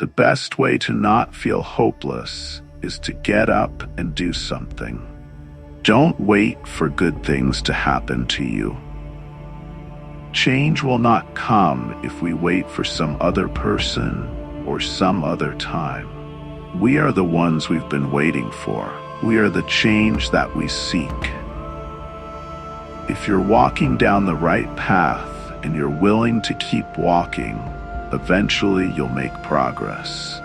The best way to not feel hopeless is to get up and do something. Don't wait for good things to happen to you. Change will not come if we wait for some other person or some other time. We are the ones we've been waiting for. We are the change that we seek. If you're walking down the right path and you're willing to keep walking, eventually you'll make progress.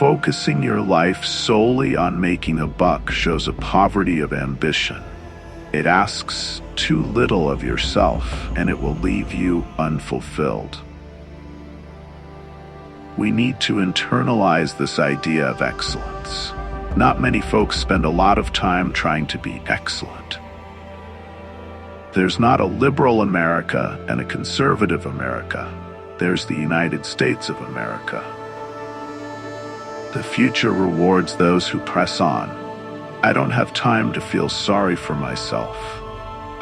Focusing your life solely on making a buck shows a poverty of ambition. It asks too little of yourself, and it will leave you unfulfilled. We need to internalize this idea of excellence. Not many folks spend a lot of time trying to be excellent. There's not a liberal America and a conservative America. There's the United States of America. The future rewards those who press on. I don't have time to feel sorry for myself.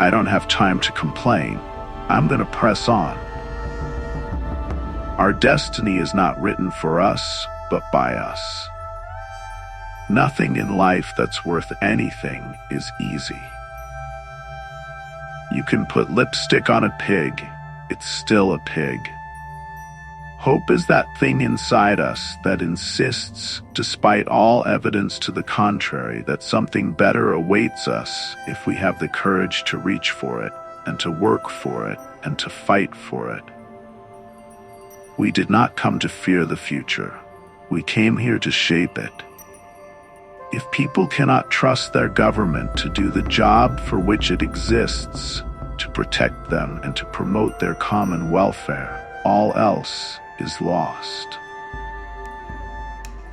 I don't have time to complain. I'm going to press on. Our destiny is not written for us, but by us. Nothing in life that's worth anything is easy. You can put lipstick on a pig, it's still a pig. Hope is that thing inside us that insists, despite all evidence to the contrary, that something better awaits us if we have the courage to reach for it, and to work for it, and to fight for it. We did not come to fear the future. We came here to shape it. If people cannot trust their government to do the job for which it exists, to protect them and to promote their common welfare, all else is lost.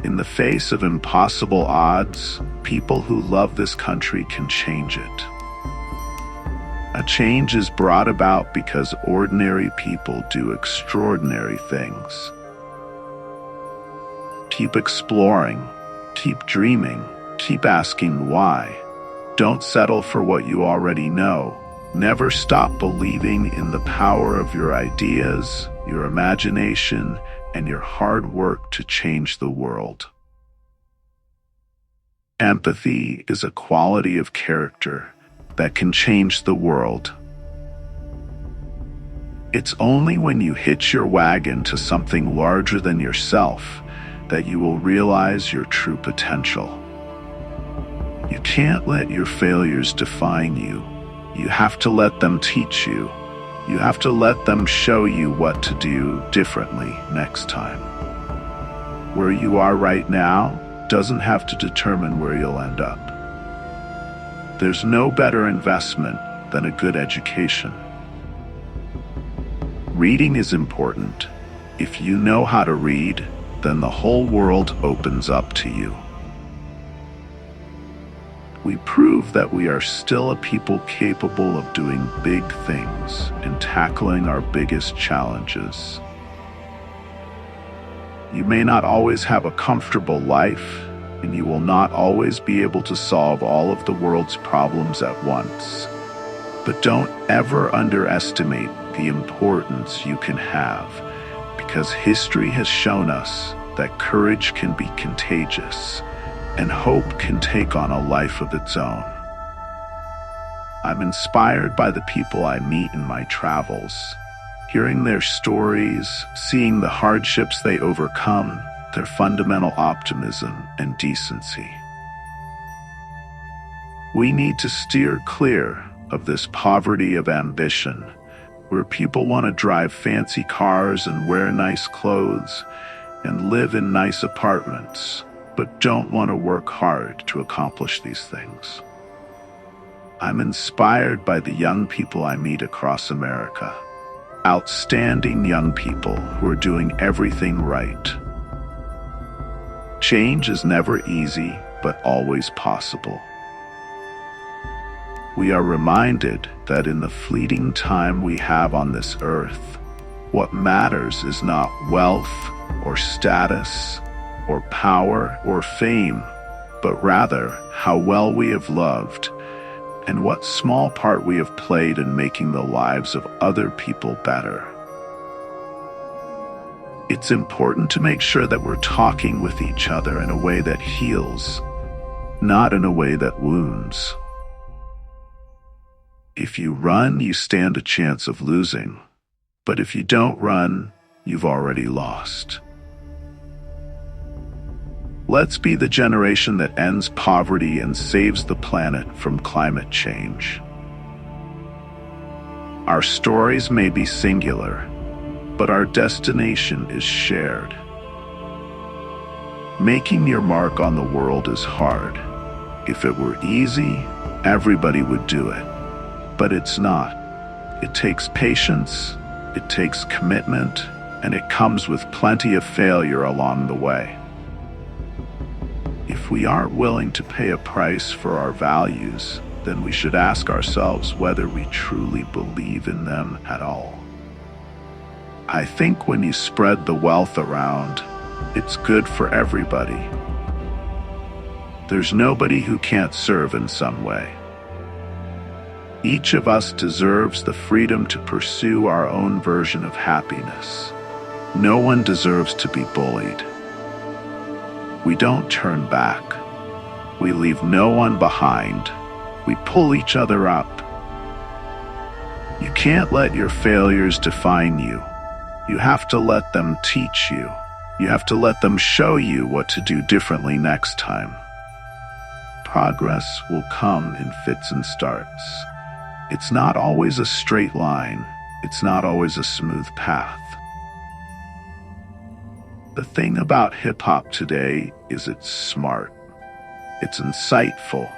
In the face of impossible odds, people who love this country can change it. A change is brought about because ordinary people do extraordinary things. Keep exploring, keep dreaming, keep asking why. Don't settle for what you already know. Never stop believing in the power of your ideas, your imagination, and your hard work to change the world. Empathy is a quality of character that can change the world. It's only when you hitch your wagon to something larger than yourself that you will realize your true potential. You can't let your failures define you. You have to let them teach you. You have to let them show you what to do differently next time. Where you are right now doesn't have to determine where you'll end up. There's no better investment than a good education. Reading is important. If you know how to read, then the whole world opens up to you. We prove that we are still a people capable of doing big things and tackling our biggest challenges. You may not always have a comfortable life, and you will not always be able to solve all of the world's problems at once. But don't ever underestimate the importance you can have, because history has shown us that courage can be contagious, and hope can take on a life of its own. I'm inspired by the people I meet in my travels, hearing their stories, seeing the hardships they overcome, their fundamental optimism and decency. We need to steer clear of this poverty of ambition, where people want to drive fancy cars and wear nice clothes and live in nice apartments, but don't want to work hard to accomplish these things. I'm inspired by the young people I meet across America. Outstanding young people who are doing everything right. Change is never easy, but always possible. We are reminded that in the fleeting time we have on this earth, what matters is not wealth or status or power or fame, but rather how well we have loved and what small part we have played in making the lives of other people better. It's important to make sure that we're talking with each other in a way that heals, not in a way that wounds. If you run, you stand a chance of losing. But if you don't run, you've already lost. Let's be the generation that ends poverty and saves the planet from climate change. Our stories may be singular, but our destination is shared. Making your mark on the world is hard. If it were easy, everybody would do it. But it's not. It takes patience, it takes commitment, and it comes with plenty of failure along the way. If we aren't willing to pay a price for our values, then we should ask ourselves whether we truly believe in them at all. I think when you spread the wealth around, it's good for everybody. There's nobody who can't serve in some way. Each of us deserves the freedom to pursue our own version of happiness. No one deserves to be bullied. We don't turn back. We leave no one behind. We pull each other up. You can't let your failures define you. You have to let them teach you. You have to let them show you what to do differently next time. Progress will come in fits and starts. It's not always a straight line. It's not always a smooth path. The thing about hip-hop today is it's smart. It's insightful.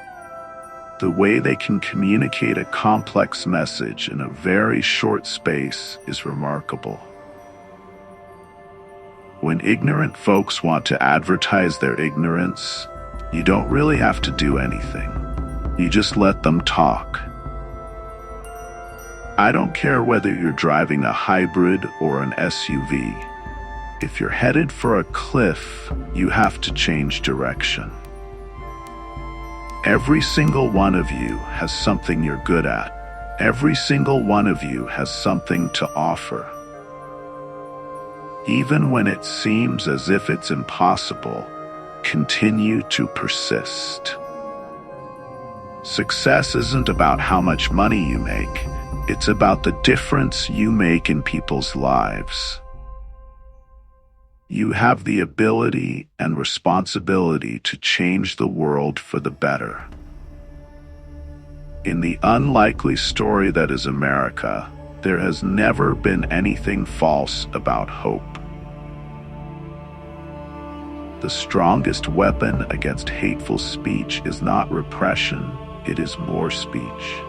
The way they can communicate a complex message in a very short space is remarkable. When ignorant folks want to advertise their ignorance, you don't really have to do anything. You just let them talk. I don't care whether you're driving a hybrid or an SUV. If you're headed for a cliff, you have to change direction. Every single one of you has something you're good at. Every single one of you has something to offer. Even when it seems as if it's impossible, continue to persist. Success isn't about how much money you make. It's about the difference you make in people's lives. You have the ability and responsibility to change the world for the better. In the unlikely story that is America, there has never been anything false about hope. The strongest weapon against hateful speech is not repression, it is more speech.